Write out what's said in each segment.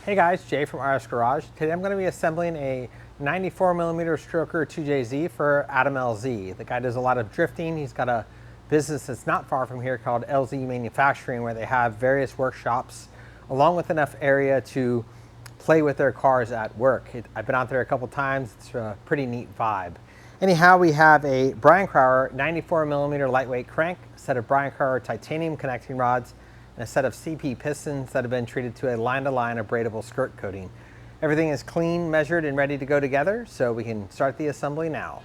Hey guys, Jay from RS Garage. Today I'm going to be assembling a 94mm stroker 2JZ for Adam LZ. The guy does a lot of drifting. He's got a business that's not far from here called LZ Manufacturing, where they have various workshops along with enough area to play with their cars at work. I've been out there a couple times. It's a pretty neat vibe. Anyhow, we have a Brian Crowder 94mm lightweight crank, a set of Brian Crowder titanium connecting rods, and a set of CP pistons that have been treated to a line-to-line abradable skirt coating. Everything is clean, measured, and ready to go together, so we can start the assembly now.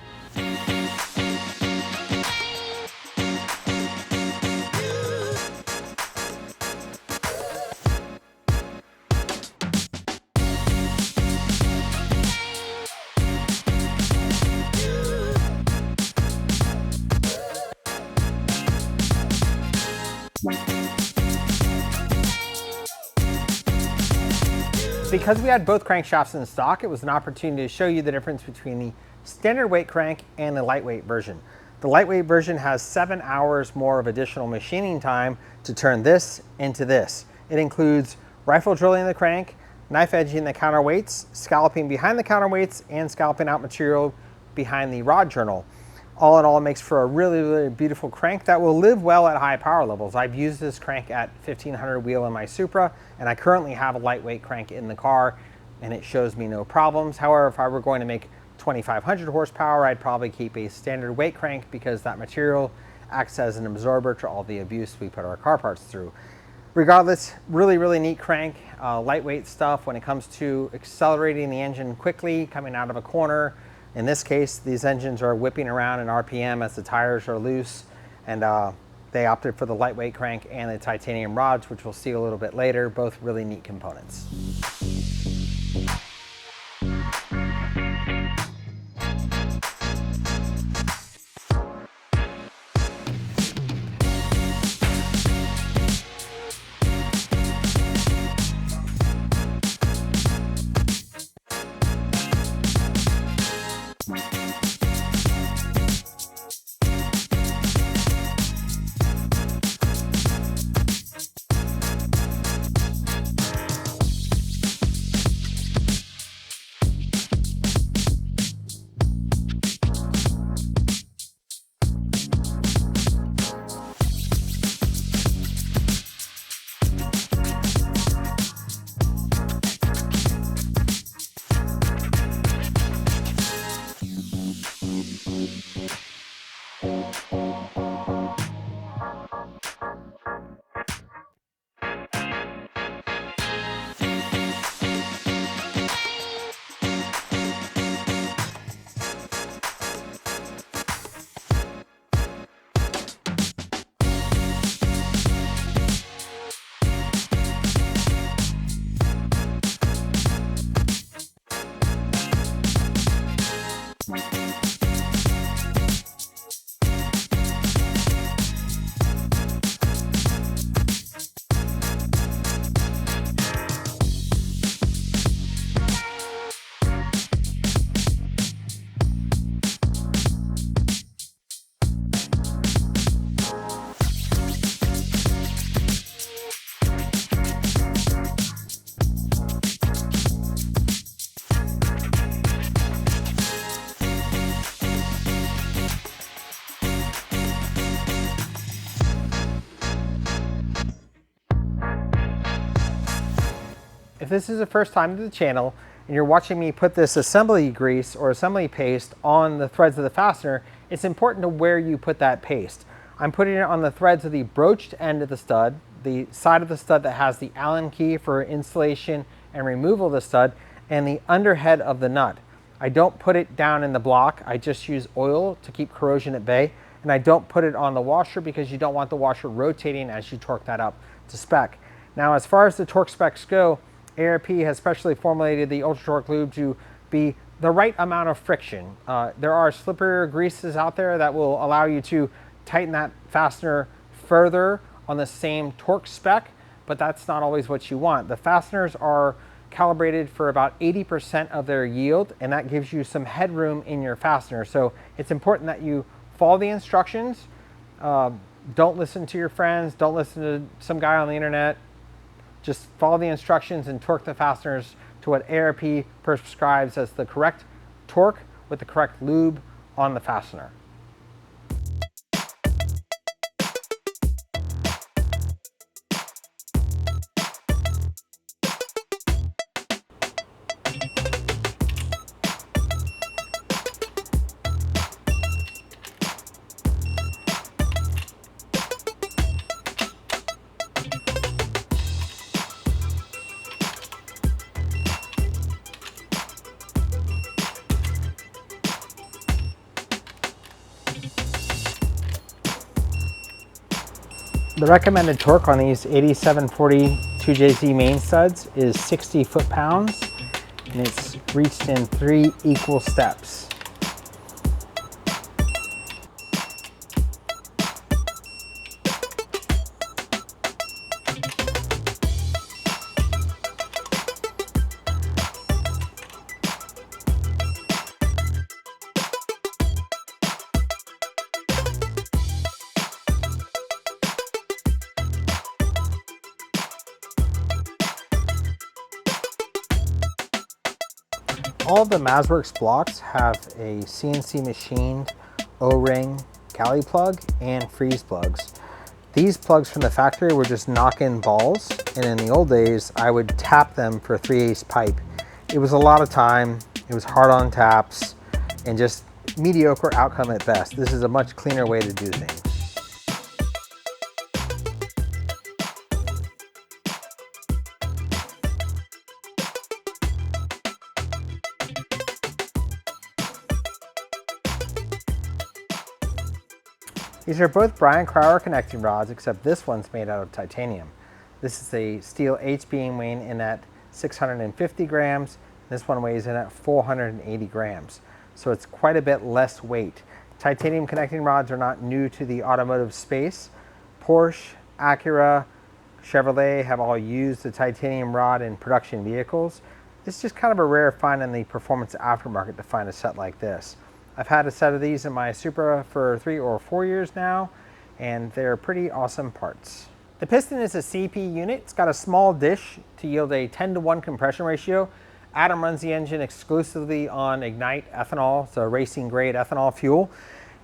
Because we had both crankshafts in stock, it was an opportunity to show you the difference between the standard weight crank and the lightweight version. The lightweight version has 7 hours more of additional machining time to turn this into this. It includes rifle drilling the crank, knife edging the counterweights, scalloping behind the counterweights, and scalloping out material behind the rod journal. All in all, it makes for a really beautiful crank that will live well at high power levels. I've used this crank at 1500 wheel in my Supra, and I currently have a lightweight crank in the car, and it shows me no problems. However, if I were going to make 2500 horsepower, I'd probably keep a standard weight crank because that material acts as an absorber to all the abuse we put our car parts through. Regardless, really neat crank, lightweight stuff when it comes to accelerating the engine quickly, coming out of a corner. In this case, these engines are whipping around in RPM as the tires are loose, and they opted for the lightweight crank and the titanium rods, which we'll see a little bit later, both really neat components. If this is the first time to the channel and you're watching me put this assembly grease or assembly paste on the threads of the fastener, it's important to where you put that paste. I'm putting it on the threads of the broached end of the stud, the side of the stud that has the Allen key for installation and removal of the stud, and the underhead of the nut. I don't put it down in the block. I just use oil to keep corrosion at bay, and I don't put it on the washer because you don't want the washer rotating as you torque that up to spec. Now, as far as the torque specs go, ARP has specially formulated the Ultra Torque Lube to be the right amount of friction. There are slipperier greases out there that will allow you to tighten that fastener further on the same torque spec, but that's not always what you want. The fasteners are calibrated for about 80% of their yield, and that gives you some headroom in your fastener. So it's important that you follow the instructions. Don't listen to your friends. Don't listen to some guy on the internet. Just follow the instructions and torque the fasteners to what ARP prescribes as the correct torque with the correct lube on the fastener. The recommended torque on these 8740 2JZ main studs is 60 foot-pounds, and it's reached in 3 equal steps. All of the Mazworx blocks have a CNC machined O-ring cali plug and freeze plugs. These plugs from the factory were just knock-in balls, and in the old days I would tap them for 3/8 pipe. It was a lot of time, it was hard on taps, and just mediocre outcome at best. This is a much cleaner way to do things. These are both Brian Crowder connecting rods, except this one's made out of titanium. This is a steel H-beam weighing in at 650 grams. This one weighs in at 480 grams. So it's quite a bit less weight. Titanium connecting rods are not new to the automotive space. Porsche, Acura, Chevrolet have all used the titanium rod in production vehicles. It's just kind of a rare find in the performance aftermarket to find a set like this. I've had a set of these in my Supra for 3 or 4 years now, and they're pretty awesome parts. The piston is a CP unit. It's got a small dish to yield a 10-to-1 compression ratio. Adam runs the engine exclusively on Ignite ethanol, so racing grade ethanol fuel.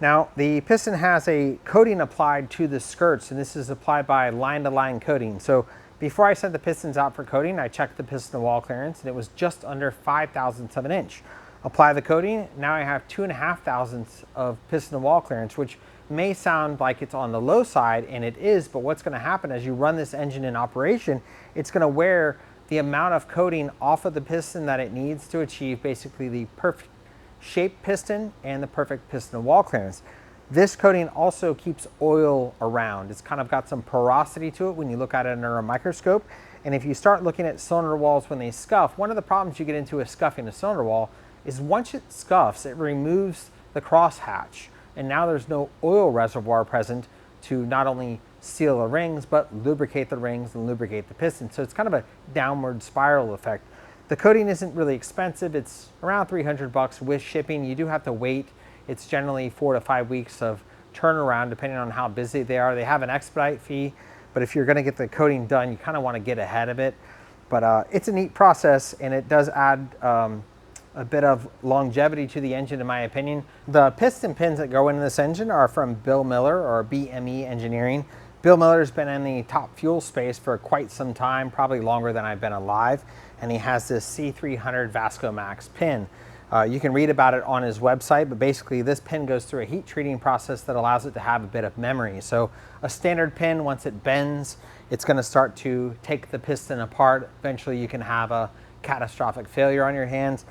Now, the piston has a coating applied to the skirts, and this is applied by line-to-line coating. So before I sent the pistons out for coating, I checked the piston wall clearance, and it was just under 5/1000ths of an inch. Apply the coating, now I have 2.5 thousandths of piston wall clearance, which may sound like it's on the low side, and it is, but what's gonna happen as you run this engine in operation, it's gonna wear the amount of coating off of the piston that it needs to achieve basically the perfect shaped piston and the perfect piston wall clearance. This coating also keeps oil around. It's kind of got some porosity to it when you look at it under a microscope, and if you start looking at cylinder walls when they scuff, one of the problems you get into with scuffing a cylinder wall is once it scuffs, it removes the crosshatch, and now there's no oil reservoir present to not only seal the rings, but lubricate the rings and lubricate the piston. So it's kind of a downward spiral effect. The coating isn't really expensive. It's around $300 with shipping. You do have to wait. It's generally 4 to 5 weeks of turnaround, depending on how busy they are. They have an expedite fee, but if you're gonna get the coating done, you kind of want to get ahead of it. But it's a neat process, and it does add a bit of longevity to the engine, in my opinion. The piston pins that go into this engine are from Bill Miller, or BME Engineering. Bill Miller's been in the top fuel space for quite some time, probably longer than I've been alive, and he has this C300 Vasco-max pin. You can read about it on his website, but basically this pin goes through a heat treating process that allows it to have a bit of memory. So a standard pin, once it bends, it's gonna start to take the piston apart. Eventually you can have a catastrophic failure on your hands.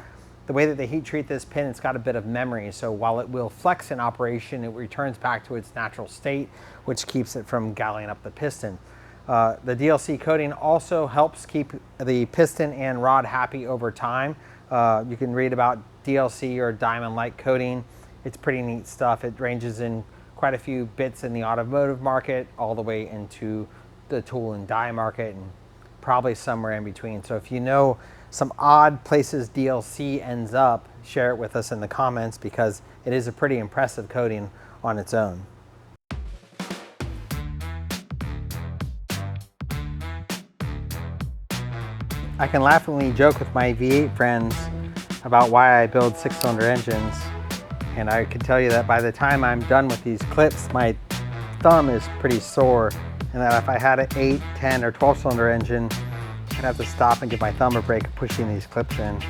The way that they heat treat this pin, it's got a bit of memory, so while it will flex in operation, it returns back to its natural state, which keeps it from galling up the piston. The DLC coating also helps keep the piston and rod happy over time. You can read about DLC or diamond-like coating. It's pretty neat stuff. It ranges in quite a few bits in the automotive market, all the way into the tool and die market, and probably somewhere in between. So if you know some odd places DLC ends up, share it with us in the comments, because it is a pretty impressive coating on its own. I can laughingly joke with my V8 friends about why I build 6-cylinder engines, and I can tell you that by the time I'm done with these clips, my thumb is pretty sore, and that if I had an 8, 10, or 12-cylinder engine, I'd have to stop and give my thumb a break pushing these clips in.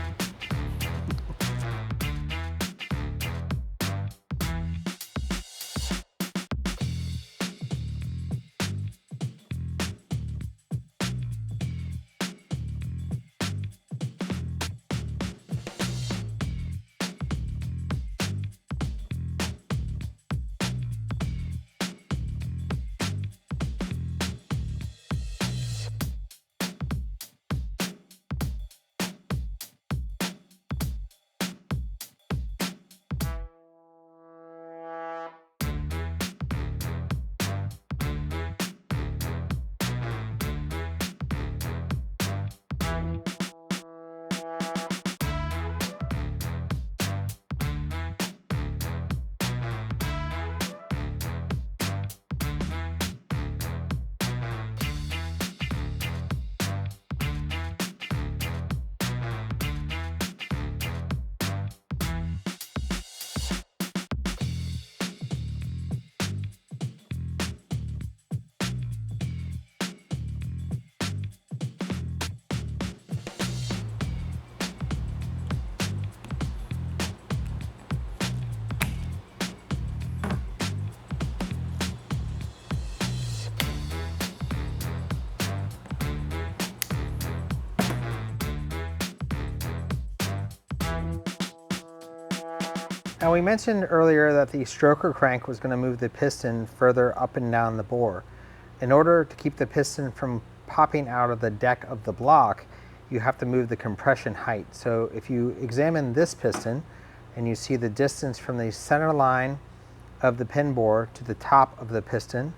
Now we mentioned earlier that the stroker crank was going to move the piston further up and down the bore. In order to keep the piston from popping out of the deck of the block, you have to move the compression height. So if you examine this piston and you see the distance from the center line of the pin bore to the top of the piston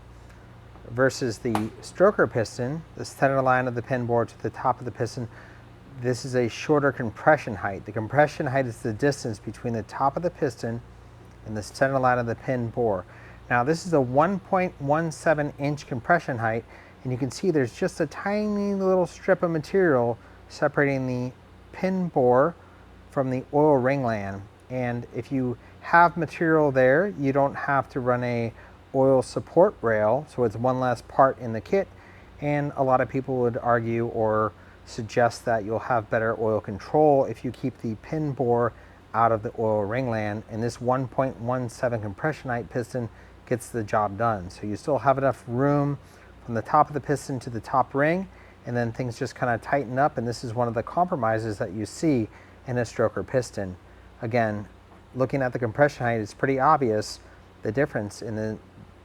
versus the stroker piston, the center line of the pin bore to the top of the piston, this is a shorter compression height. The compression height is the distance between the top of the piston and the center line of the pin bore. Now this is a 1.17 inch compression height, and you can see there's just a tiny little strip of material separating the pin bore from the oil ringland. And if you have material there, you don't have to run a oil support rail, so it's one less part in the kit. And a lot of people would argue or suggest that you'll have better oil control if you keep the pin bore out of the oil ringland, and this 1.17 compression height piston gets the job done. So you still have enough room from the top of the piston to the top ring, and then things just kind of tighten up, and this is one of the compromises that you see in a stroker piston. Again, looking at the compression height, it's pretty obvious the difference in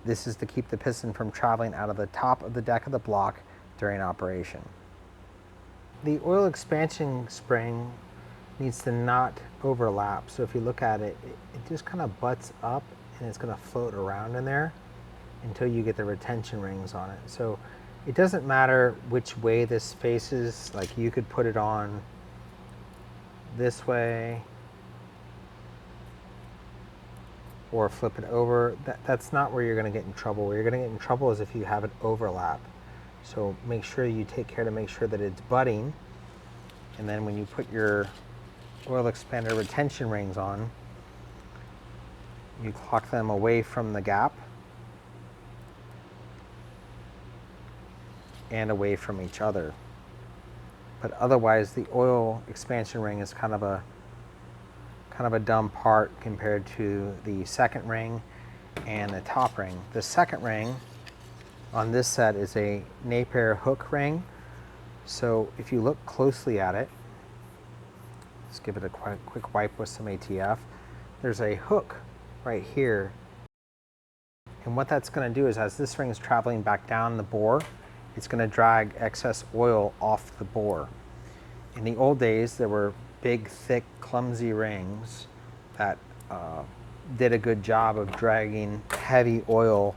this is to keep the piston from traveling out of the top of the deck of the block during operation. The oil expansion spring needs to not overlap. So if you look at it, it just kind of butts up and it's going to float around in there until you get the retention rings on it. So it doesn't matter which way this faces. Like you could put it on this way or flip it over. That's not where you're going to get in trouble. Where you're going to get in trouble is if you have it overlap. So make sure you take care to make sure that it's butting, and then when you put your oil expander retention rings on, you clock them away from the gap and away from each other. But otherwise the oil expansion ring is kind of a dumb part compared to the second ring and the top ring. The second ring on this set is a Napier hook ring. So if you look closely at it, let's give it a quick wipe with some ATF. There's a hook right here. And what that's going to do is as this ring is traveling back down the bore, it's going to drag excess oil off the bore. In the old days, there were big, thick, clumsy rings that did a good job of dragging heavy oil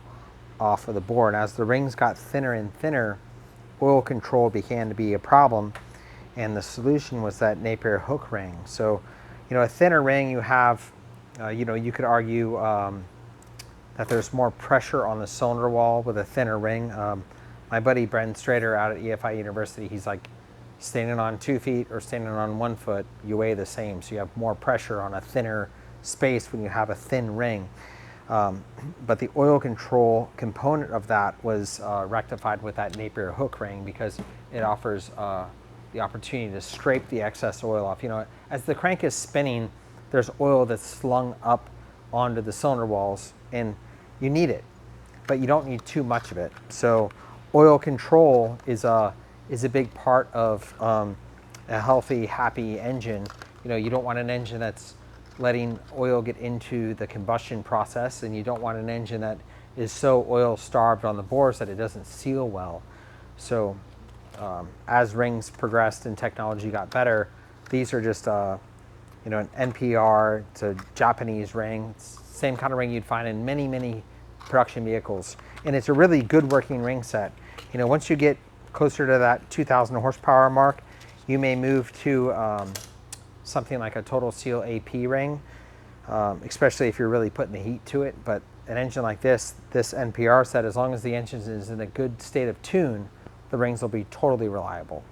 off of the bore. And as the rings got thinner and thinner, oil control began to be a problem, and the solution was that Napier hook ring. So, you know, a thinner ring, you have, you know, you could argue that there's more pressure on the cylinder wall with a thinner ring. My buddy Bren Strader out at EFI University, he's like, standing on 2 feet or standing on 1 foot, you weigh the same. So you have more pressure on a thinner space when you have a thin ring. But the oil control component of that was rectified with that Napier hook ring because it offers the opportunity to scrape the excess oil off. You know, as the crank is spinning, there's oil that's slung up onto the cylinder walls, and you need it, but you don't need too much of it. So oil control is a big part of a healthy, happy engine. You know, you don't want an engine that's letting oil get into the combustion process, and you don't want an engine that is so oil starved on the bores that it doesn't seal well. So as rings progressed and technology got better, these are just you know, an NPR. It's a Japanese ring. It's the same kind of ring you'd find in many, many production vehicles, and it's a really good working ring set. You know, once you get closer to that 2,000 horsepower mark, you may move to something like a Total Seal AP ring, especially if you're really putting the heat to it. But an engine like this NPR set, as long as the engine is in a good state of tune, the rings will be totally reliable.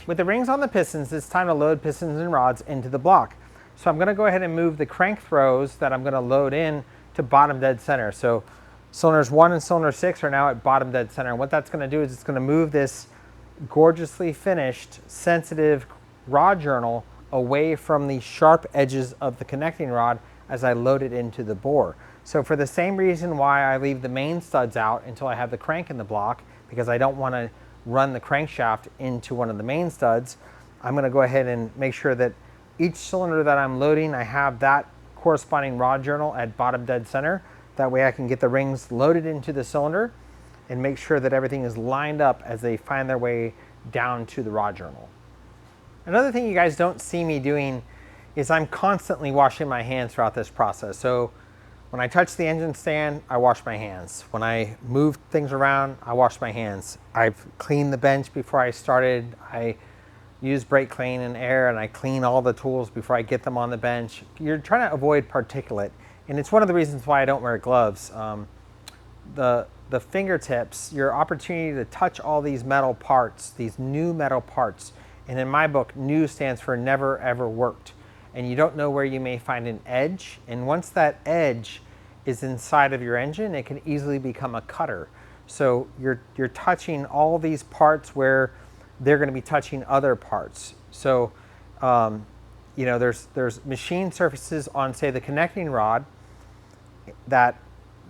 With the rings on the pistons, it's time to load pistons and rods into the block. So I'm going to go ahead and move the crank throws that I'm going to load in to bottom dead center. So cylinders 1 and cylinder 6 are now at bottom dead center. And what that's going to do is it's going to move this gorgeously finished, sensitive rod journal away from the sharp edges of the connecting rod as I load it into the bore. So for the same reason why I leave the main studs out until I have the crank in the block, because I don't want to run the crankshaft into one of the main studs, I'm going to go ahead and make sure that each cylinder that I'm loading, I have that corresponding rod journal at bottom dead center. That way I can get the rings loaded into the cylinder and make sure that everything is lined up as they find their way down to the rod journal. Another thing you guys don't see me doing is I'm constantly washing my hands throughout this process. So when I touch the engine stand, I wash my hands. When I move things around, I wash my hands. I've cleaned the bench before I started. I use brake clean and air, and I clean all the tools before I get them on the bench. You're trying to avoid particulate, and it's one of the reasons why I don't wear gloves. The fingertips, your opportunity to touch all these metal parts, these new metal parts, and in my book, new stands for never ever worked. And you don't know where you may find an edge, and once that edge is inside of your engine, it can easily become a cutter. So you're touching all these parts where they're going to be touching other parts. So you know, there's machine surfaces on, say, the connecting rod that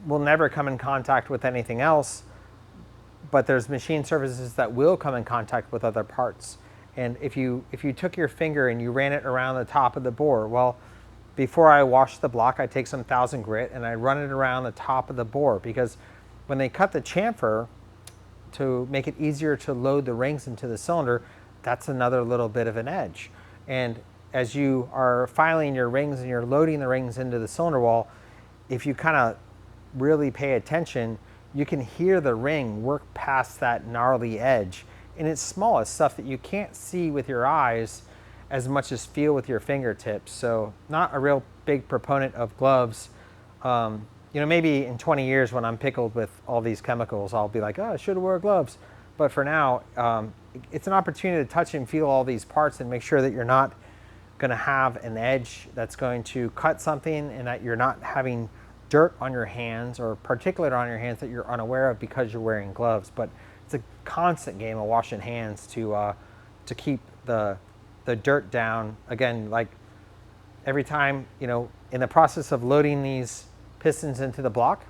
will never come in contact with anything else, but there's machine surfaces that will come in contact with other parts. And if you took your finger and you ran it around the top of the bore, well, before I wash the block, I take some 1000 grit and I run it around the top of the bore, because when they cut the chamfer to make it easier to load the rings into the cylinder, that's another little bit of an edge. And as you are filing your rings and you're loading the rings into the cylinder wall, if you kind of really pay attention, you can hear the ring work past that gnarly edge. And it's small, it's stuff that you can't see with your eyes as much as feel with your fingertips. So not a real big proponent of gloves. You know, maybe in 20 years when I'm pickled with all these chemicals, I'll be like, oh, I should have wore gloves. But for now, it's an opportunity to touch and feel all these parts and make sure that you're not going to have an edge that's going to cut something, and that you're not having dirt on your hands or particulate on your hands that you're unaware of because you're wearing gloves. But it's a constant game of washing hands to keep the dirt down. Again, like every time, you know, in the process of loading these pistons into the block,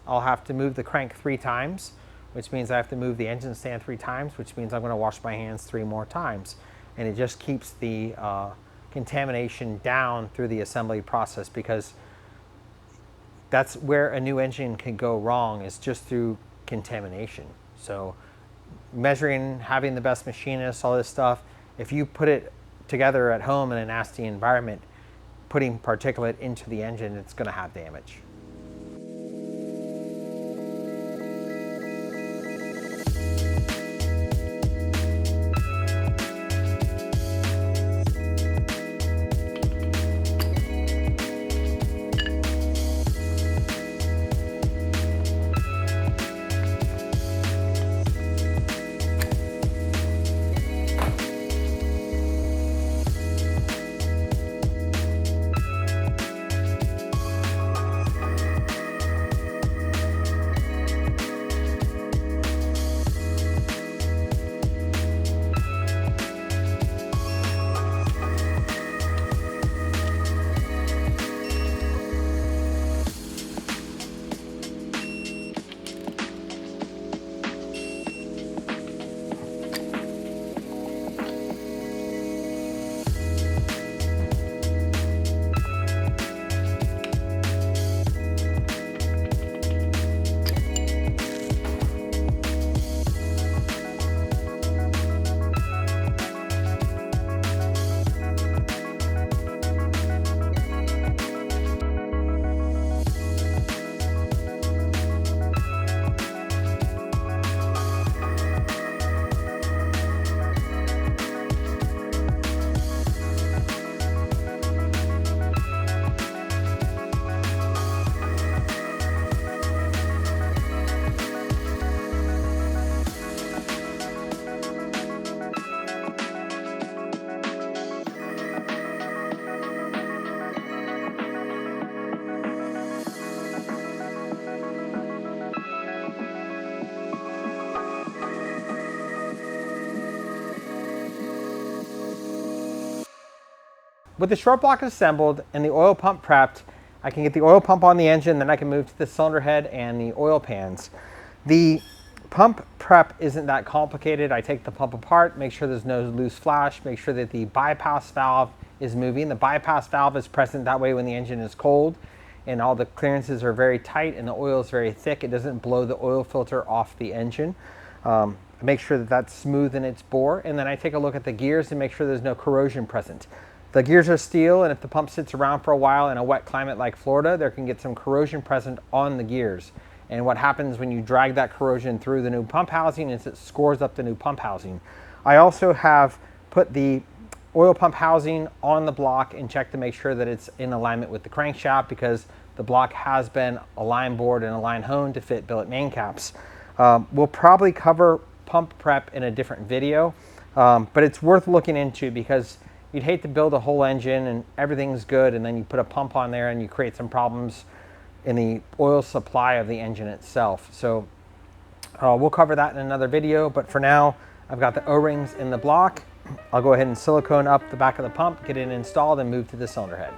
I'll have to move the crank 3 times, which means I have to move the engine stand 3 times, which means I'm going to wash my hands 3 more times. And it just keeps the contamination down through the assembly process, because that's where a new engine can go wrong, is just through contamination. So measuring, having the best machinists, all this stuff, if you put it together at home in a nasty environment, putting particulate into the engine, it's going to have damage. With the short block assembled and the oil pump prepped, I can get the oil pump on the engine, then I can move to the cylinder head and the oil pans. The pump prep isn't that complicated. I take the pump apart, make sure there's no loose flash, make sure that the bypass valve is moving. The bypass valve is present that way when the engine is cold and all the clearances are very tight and the oil is very thick. It doesn't blow the oil filter off the engine. I make sure that that's smooth in its bore, and then I take a look at the gears and make sure there's no corrosion present. The gears are steel, and if the pump sits around for a while in a wet climate like Florida, there can get some corrosion present on the gears. And what happens when you drag that corrosion through the new pump housing is it scores up the new pump housing. I also have put the oil pump housing on the block and check to make sure that it's in alignment with the crankshaft, because the block has been align bored and align honed to fit billet main caps. We'll probably cover pump prep in a different video, but it's worth looking into, because you'd hate to build a whole engine and everything's good and then you put a pump on there and you create some problems in the oil supply of the engine itself. So we'll cover that in another video, but for now I've got the O-rings in the block. I'll go ahead and silicone up the back of the pump, get it installed, and move to the cylinder head.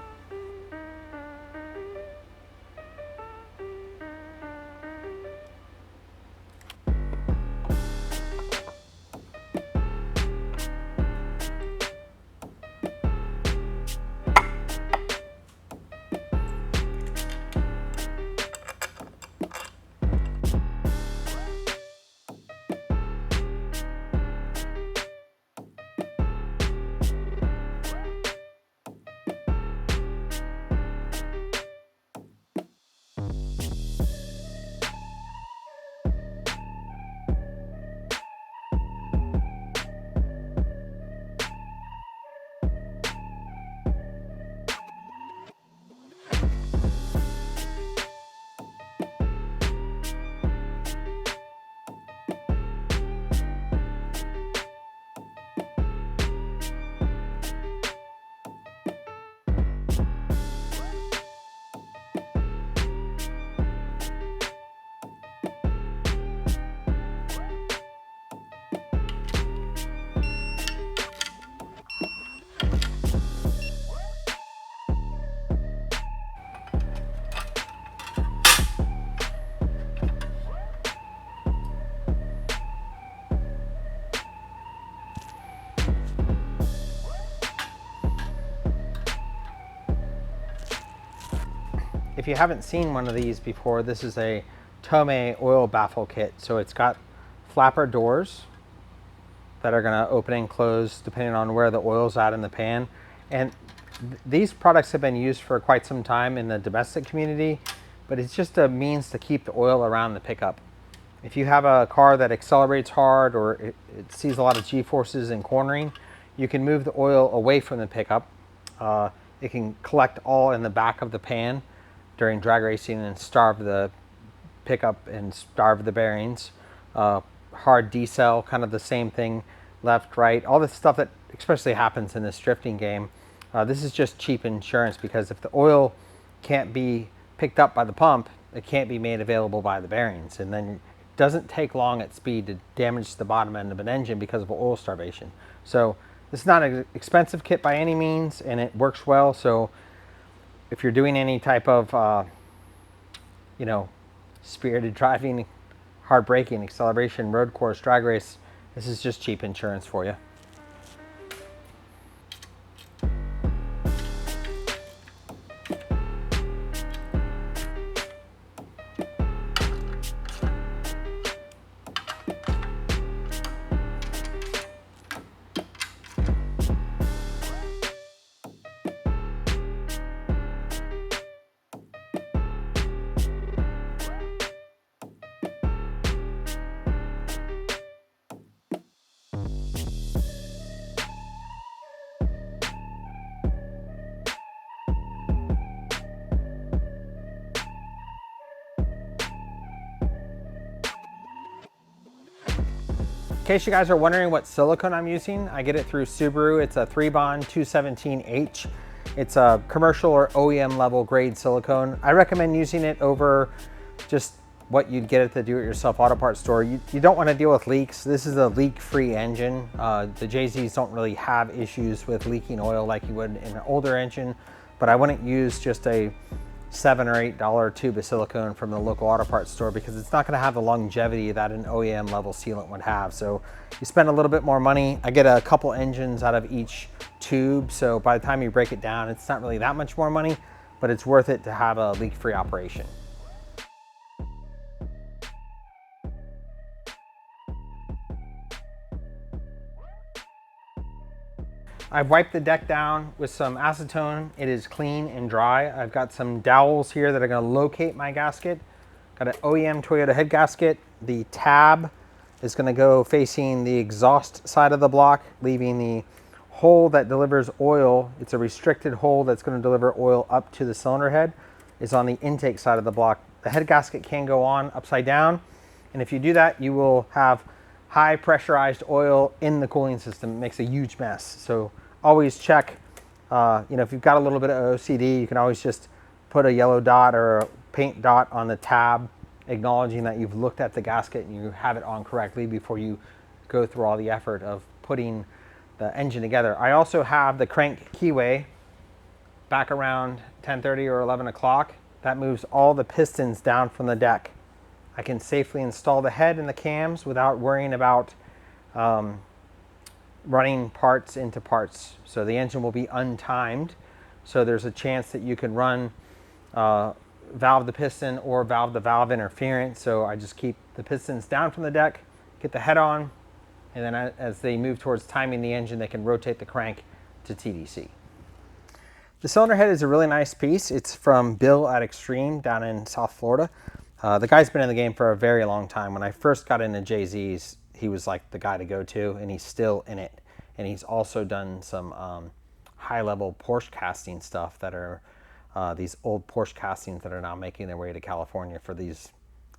If you haven't seen one of these before, this is a Tomei oil baffle kit. So it's got flapper doors that are going to open and close depending on where the oil's at in the pan. And these products have been used for quite some time in the domestic community, but it's just a means to keep the oil around the pickup. If you have a car that accelerates hard or it sees a lot of G-forces and cornering, you can move the oil away from the pickup. It can collect all in the back of the pan during drag racing and starve the pickup and starve the bearings. Hard decel, kind of the same thing, left, right, all the stuff that especially happens in this drifting game. This is just cheap insurance, because if the oil can't be picked up by the pump, it can't be made available by the bearings, and then it doesn't take long at speed to damage the bottom end of an engine because of oil starvation. So this is not an expensive kit by any means, and it works well. So if you're doing any type of, you know, spirited driving, hard braking, acceleration, road course, drag race, this is just cheap insurance for you. In case you guys are wondering what silicone I'm using, I get it through Subaru. It's a 3-bond 217H. It's a commercial or OEM level grade silicone. I recommend using it over just what you'd get at the do-it-yourself auto parts store. You don't want to deal with leaks. This is a leak-free engine. The JZs don't really have issues with leaking oil like you would in an older engine, but I wouldn't use just a $7 or $8 tube of silicone from the local auto parts store because it's not going to have the longevity that an OEM level sealant would have. So you spend a little bit more money. I get a couple engines out of each tube, so by the time you break it down, it's not really that much more money, but it's worth it to have a leak-free operation. I've wiped the deck down with some acetone. It is clean and dry. I've got some dowels here that are going to locate my gasket. Got an OEM Toyota head gasket. The tab is going to go facing the exhaust side of the block, leaving the hole that delivers oil. It's a restricted hole that's going to deliver oil up to the cylinder head. Is on the intake side of the block. The head gasket can go on upside down, and if you do that, you will have high pressurized oil in the cooling system. It makes a huge mess. So always check, if you've got a little bit of OCD, you can always just put a yellow dot or a paint dot on the tab, acknowledging that you've looked at the gasket and you have it on correctly before you go through all the effort of putting the engine together. I also have the crank keyway back around 10:30 or 11 o'clock. That moves all the pistons down from the deck. I can safely install the head and the cams without worrying about running parts into parts. So the engine will be untimed. So there's a chance that you can run valve to piston or valve to valve interference. So I just keep the pistons down from the deck, get the head on, and then as they move towards timing the engine, they can rotate the crank to TDC. The cylinder head is a really nice piece. It's from Bill at Xtreme down in South Florida. The guy's been in the game for a very long time. When I first got into JZs, he was like the guy to go to, and he's still in it. And he's also done some high-level Porsche casting stuff that are these old Porsche castings that are now making their way to California for these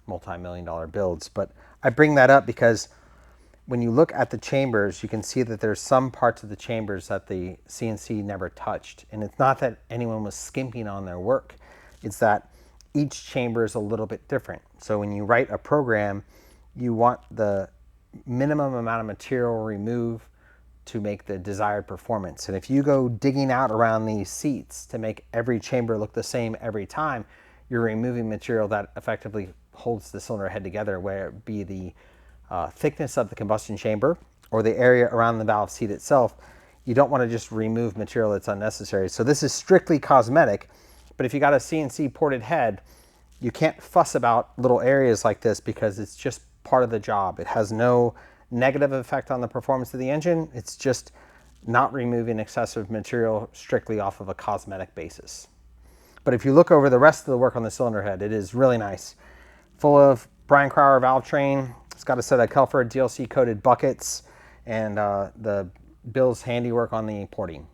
multi-million-dollar builds. But I bring that up because when you look at the chambers, you can see that there's some parts of the chambers that the CNC never touched. And it's not that anyone was skimping on their work. It's that each chamber is a little bit different. So when you write a program, you want the minimum amount of material removed to make the desired performance. And if you go digging out around these seats to make every chamber look the same every time, you're removing material that effectively holds the cylinder head together, whether it be the thickness of the combustion chamber or the area around the valve seat itself. You don't want to just remove material that's unnecessary. So this is strictly cosmetic, but if you got a CNC ported head, you can't fuss about little areas like this because it's just part of the job. It has no negative effect on the performance of the engine. It's just not removing excessive material strictly off of a cosmetic basis. But if you look over the rest of the work on the cylinder head, it is really nice. Full of Brian Crower valve train. It's got a set of Kelford DLC coated buckets and the Bill's handiwork on the porting.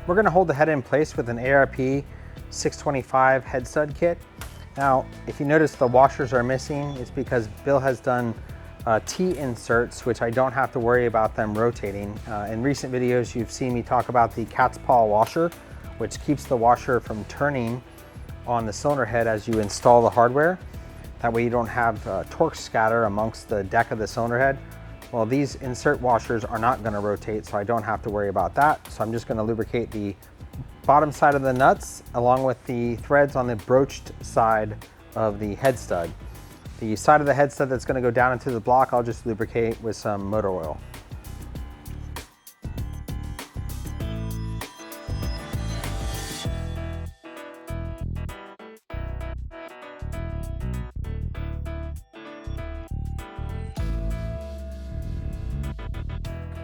We're going to hold the head in place with an ARP 625 head stud kit. Now, if you notice the washers are missing, it's because Bill has done T-inserts, which I don't have to worry about them rotating. In recent videos, you've seen me talk about the cat's paw washer, which keeps the washer from turning on the cylinder head as you install the hardware. That way you don't have torque scatter amongst the deck of the cylinder head. Well, these insert washers are not going to rotate, so I don't have to worry about that. So I'm just going to lubricate the bottom side of the nuts along with the threads on the broached side of the head stud. The side of the head stud that's going to go down into the block, I'll just lubricate with some motor oil.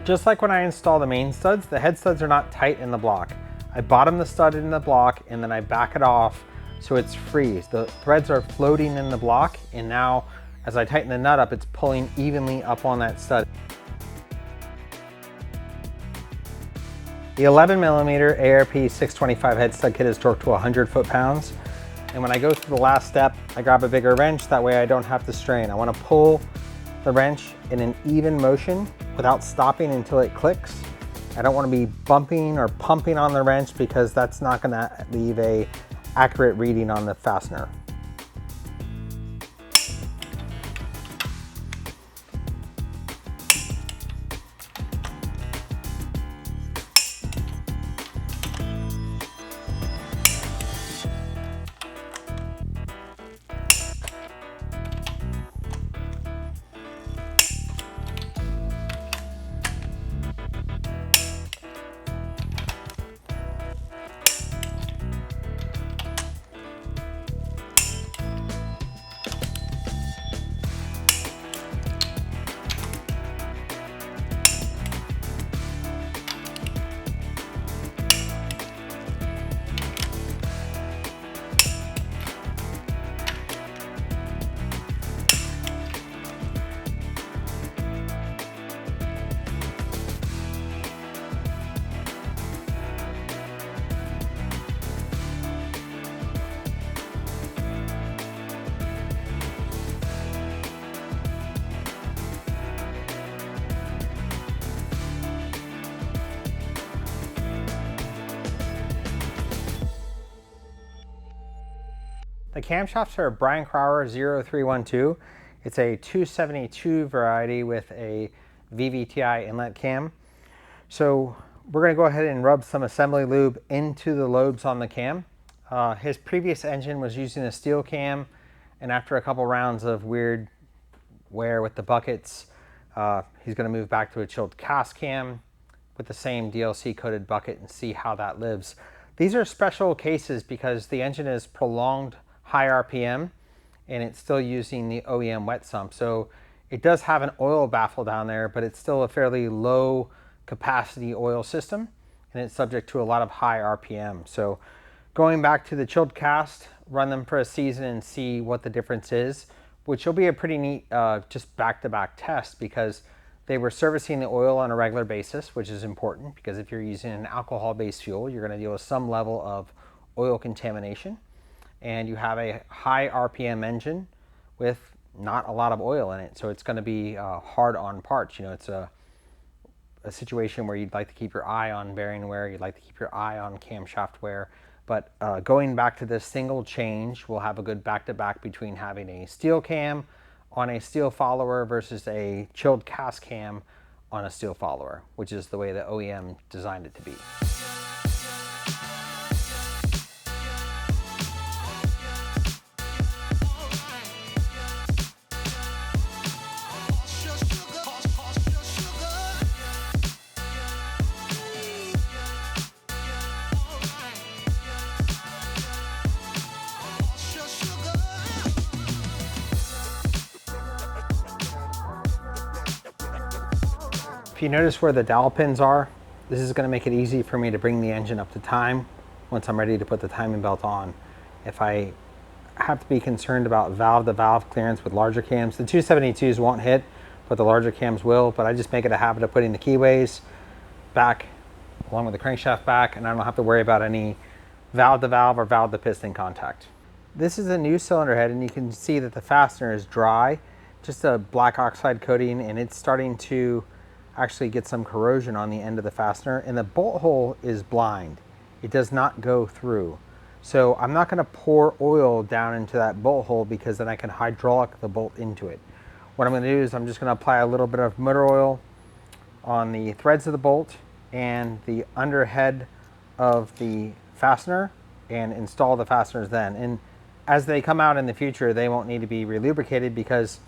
Just like when I install the main studs, the head studs are not tight in the block. I bottom the stud in the block and then I back it off so it's free. The threads are floating in the block, and now as I tighten the nut up, it's pulling evenly up on that stud. The 11mm ARP 625 head stud kit is torqued to 100 foot-pounds. And when I go through the last step, I grab a bigger wrench, that way I don't have to strain. I want to pull the wrench in an even motion without stopping until it clicks. I don't want to be bumping or pumping on the wrench because that's not going to leave a accurate reading on the fastener. The camshafts are a Brian Crower 0312. It's a 272 variety with a VVTi inlet cam. So we're going to go ahead and rub some assembly lube into the lobes on the cam. His previous engine was using a steel cam, and after a couple rounds of weird wear with the buckets, he's going to move back to a chilled cast cam with the same DLC coated bucket and see how that lives. These are special cases because the engine is prolonged high RPM and it's still using the OEM wet sump. So it does have an oil baffle down there, but it's still a fairly low capacity oil system and it's subject to a lot of high RPM. So going back to the chilled cast, run them for a season and see what the difference is, which will be a pretty neat just back-to-back test because they were servicing the oil on a regular basis, which is important because if you're using an alcohol-based fuel, you're going to deal with some level of oil contamination. And you have a high RPM engine with not a lot of oil in it. So it's going to be hard on parts. You know, it's a situation where you'd like to keep your eye on bearing wear, you'd like to keep your eye on camshaft wear. But going back to this single change, we'll have a good back-to-back between having a steel cam on a steel follower versus a chilled cast cam on a steel follower, which is the way the OEM designed it to be. If you notice where the dowel pins are, this is going to make it easy for me to bring the engine up to time once I'm ready to put the timing belt on. If I have to be concerned about valve-to-valve clearance with larger cams, the 272s won't hit, but the larger cams will. But I just make it a habit of putting the keyways back along with the crankshaft back, and I don't have to worry about any valve-to-valve or valve-to-piston contact. This is a new cylinder head, and you can see that the fastener is dry, just a black oxide coating, and it's starting to actually get some corrosion on the end of the fastener, and the bolt hole is blind. It does not go through. So I'm not going to pour oil down into that bolt hole because then I can hydraulic the bolt into it. What I'm going to do is I'm just going to apply a little bit of motor oil on the threads of the bolt and the underhead of the fastener and install the fasteners then. And as they come out in the future, they won't need to be relubricated because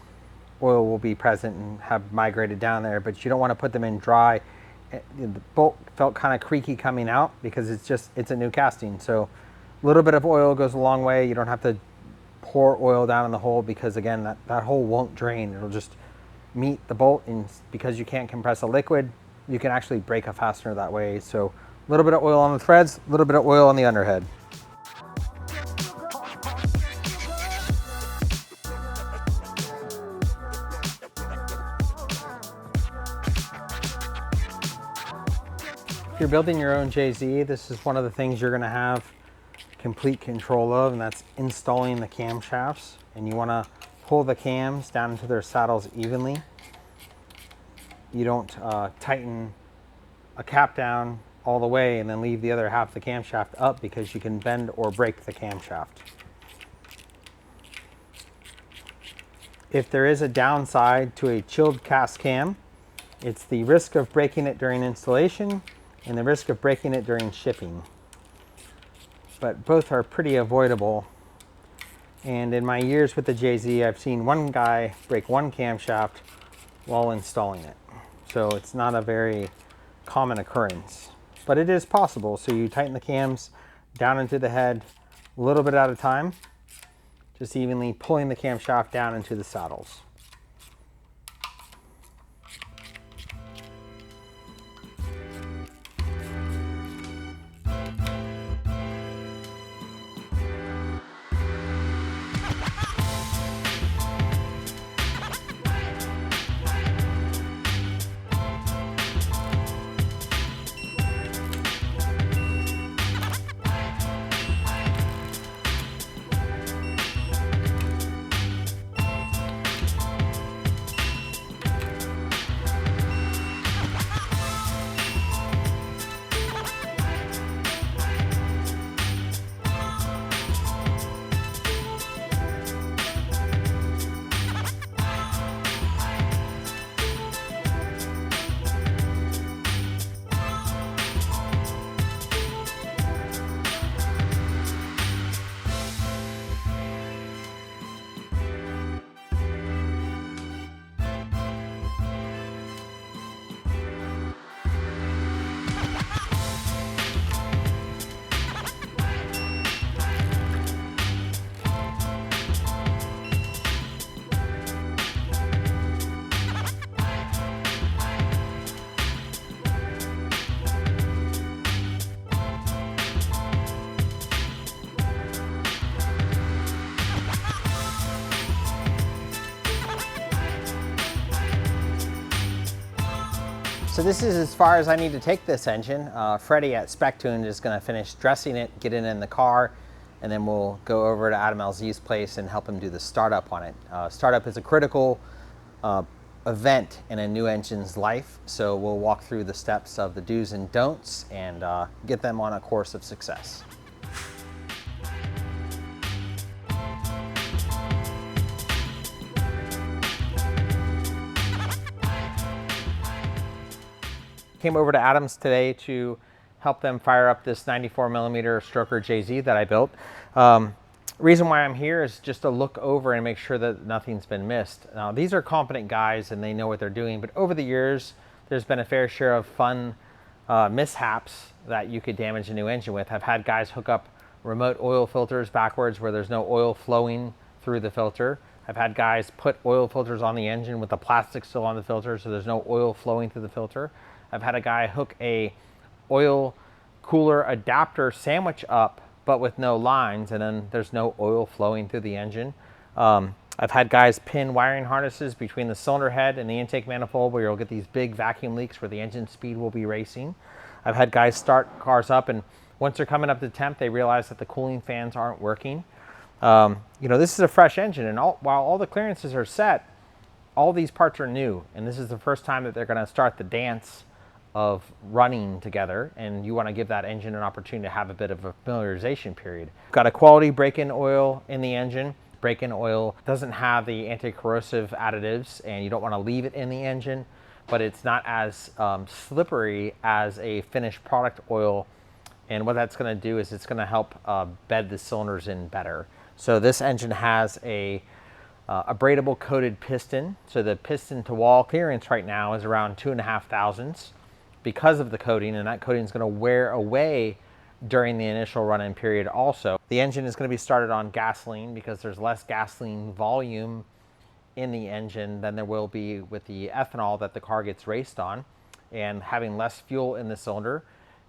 oil will be present and have migrated down there, but you don't want to put them in dry. The bolt felt kind of creaky coming out because it's a new casting. So a little bit of oil goes a long way. You don't have to pour oil down in the hole because again, that hole won't drain. It'll just meet the bolt, and because you can't compress a liquid, you can actually break a fastener that way. So a little bit of oil on the threads, a little bit of oil on the underhead. If you're building your own JZ, this is one of the things you're gonna have complete control of, and that's installing the camshafts. And you wanna pull the cams down into their saddles evenly. You don't tighten a cap down all the way and then leave the other half of the camshaft up, because you can bend or break the camshaft. If there is a downside to a chilled cast cam, it's the risk of breaking it during installation and the risk of breaking it during shipping. But both are pretty avoidable. And in my years with the JZ, I've seen one guy break one camshaft while installing it. So it's not a very common occurrence, but it is possible. So you tighten the cams down into the head a little bit at a time, just evenly pulling the camshaft down into the saddles. So this is as far as I need to take this engine. Freddie at Spec Tuned is going to finish dressing it, get it in the car, and then we'll go over to Adam LZ's place and help him do the startup on it. Startup is a critical event in a new engine's life, so we'll walk through the steps of the do's and don'ts and get them on a course of success. Came over to Adam's today to help them fire up this 94mm stroker JZ that I built. Reason why I'm here is just to look over and make sure that nothing's been missed. Now, these are competent guys and they know what they're doing, but over the years, there's been a fair share of fun mishaps that you could damage a new engine with. I've had guys hook up remote oil filters backwards where there's no oil flowing through the filter. I've had guys put oil filters on the engine with the plastic still on the filter, so there's no oil flowing through the filter. I've had a guy hook a oil cooler adapter sandwich up, but with no lines, and then there's no oil flowing through the engine. I've had guys pin wiring harnesses between the cylinder head and the intake manifold where you'll get these big vacuum leaks where the engine speed will be racing. I've had guys start cars up, and once they're coming up to temp, they realize that the cooling fans aren't working. You know, this is a fresh engine, and while all the clearances are set, all these parts are new, and this is the first time that they're going to start the dance of running together, and you want to give that engine an opportunity to have a bit of a familiarization period. Got a quality break-in oil in the engine. Break-in oil doesn't have the anti-corrosive additives, and you don't want to leave it in the engine, but it's not as slippery as a finished product oil, and what that's going to do is it's going to help bed the cylinders in better. So this engine has a abradable coated piston, so the piston to wall clearance right now is around 2.5 thousandths. Because of the coating, and that coating is going to wear away during the initial run-in period also. The engine is going to be started on gasoline because there's less gasoline volume in the engine than there will be with the ethanol that the car gets raced on, and having less fuel in the cylinder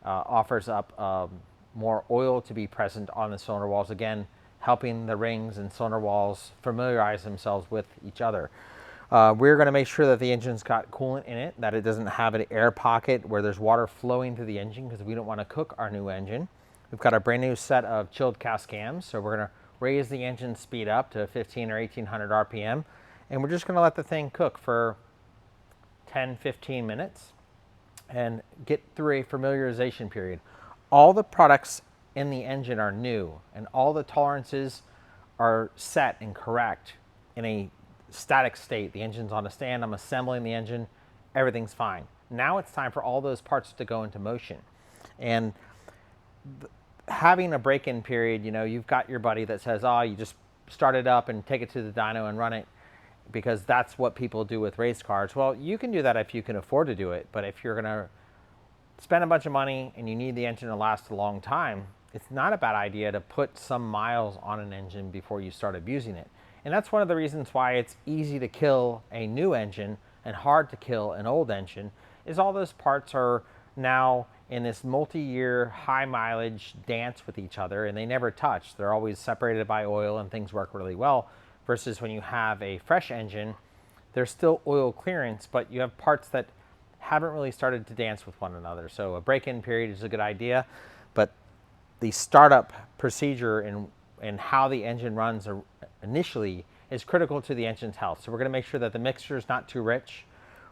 offers up more oil to be present on the cylinder walls, again helping the rings and cylinder walls familiarize themselves with each other. We're going to make sure that the engine's got coolant in it, that it doesn't have an air pocket where there's water flowing through the engine, because we don't want to cook our new engine. We've got a brand new set of chilled cast cams, so we're going to raise the engine speed up to 15 or 1800 RPM, and we're just going to let the thing cook for 10-15 minutes and get through a familiarization period. All the products in the engine are new, and all the tolerances are set and correct in a static state. The engine's on a stand, I'm assembling the engine, everything's fine. Now it's time for all those parts to go into motion. And having a break-in period, you know, you've got your buddy that says, oh, you just start it up and take it to the dyno and run it, because that's what people do with race cars. Well, you can do that if you can afford to do it, but if you're gonna spend a bunch of money and you need the engine to last a long time, it's not a bad idea to put some miles on an engine before you start abusing it. And that's one of the reasons why it's easy to kill a new engine and hard to kill an old engine, is all those parts are now in this multi-year high mileage dance with each other, and they never touch. They're always separated by oil and things work really well, versus when you have a fresh engine, there's still oil clearance, but you have parts that haven't really started to dance with one another. So a break-in period is a good idea, but the startup procedure and how the engine runs initially is critical to the engine's health. So we're going to make sure that the mixture is not too rich.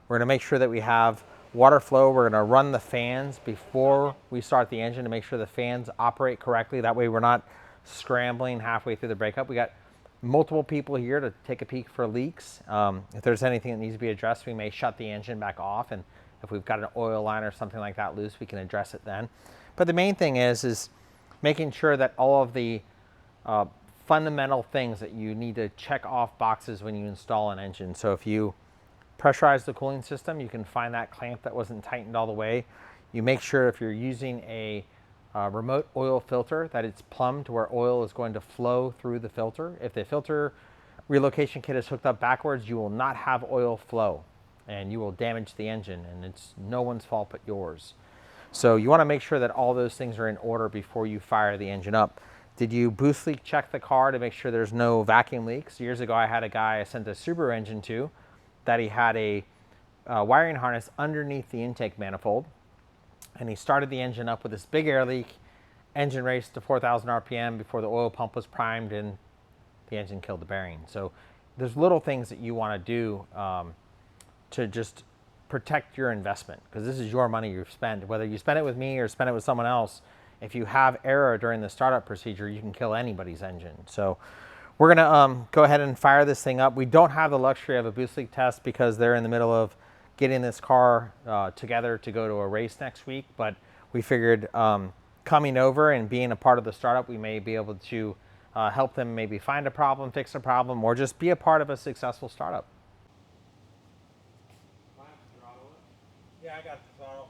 We're going to make sure that we have water flow. We're going to run the fans before we start the engine to make sure the fans operate correctly. That way we're not scrambling halfway through the breakup. We got multiple people here to take a peek for leaks. If there's anything that needs to be addressed, we may shut the engine back off, and if we've got an oil line or something like that loose, we can address it then. But the main thing is making sure that all of the fundamental things that you need to check off boxes when you install an engine. So if you pressurize the cooling system, you can find that clamp that wasn't tightened all the way. You make sure if you're using a remote oil filter that it's plumbed to where oil is going to flow through the filter. If the filter relocation kit is hooked up backwards, you will not have oil flow, and you will damage the engine, and it's no one's fault but yours. So you want to make sure that all those things are in order before you fire the engine up. Did you boost leak check the car to make sure there's no vacuum leaks? Years ago, I had a guy I sent a Subaru engine to that he had a wiring harness underneath the intake manifold, and he started the engine up with this big air leak. Engine raced to 4,000 RPM before the oil pump was primed, and the engine killed the bearing. So there's little things that you want to do to just protect your investment, because this is your money you've spent. Whether you spend it with me or spend it with someone else, if you have error during the startup procedure, you can kill anybody's engine. So we're going to go ahead and fire this thing up. We don't have the luxury of a boost leak test because they're in the middle of getting this car together to go to a race next week, but we figured coming over and being a part of the startup, we may be able to help them maybe find a problem, fix a problem, or just be a part of a successful startup. Yeah, I got the throttle.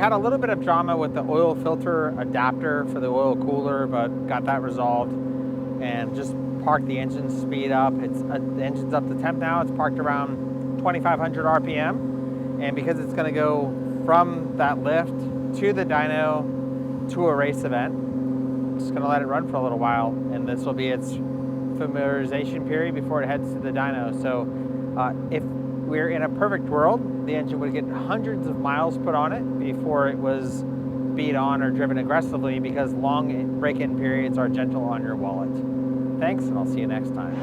had a little bit of drama with the oil filter adapter for the oil cooler, but got that resolved and just parked the engine speed up. The engine's up to temp now. It's parked around 2,500 RPM. And because it's gonna go from that lift to the dyno to a race event, I'm just gonna let it run for a little while. And this will be its familiarization period before it heads to the dyno. So if we're in a perfect world, the engine would get hundreds of miles put on it before it was beat on or driven aggressively, because long break-in periods are gentle on your wallet. Thanks, and I'll see you next time.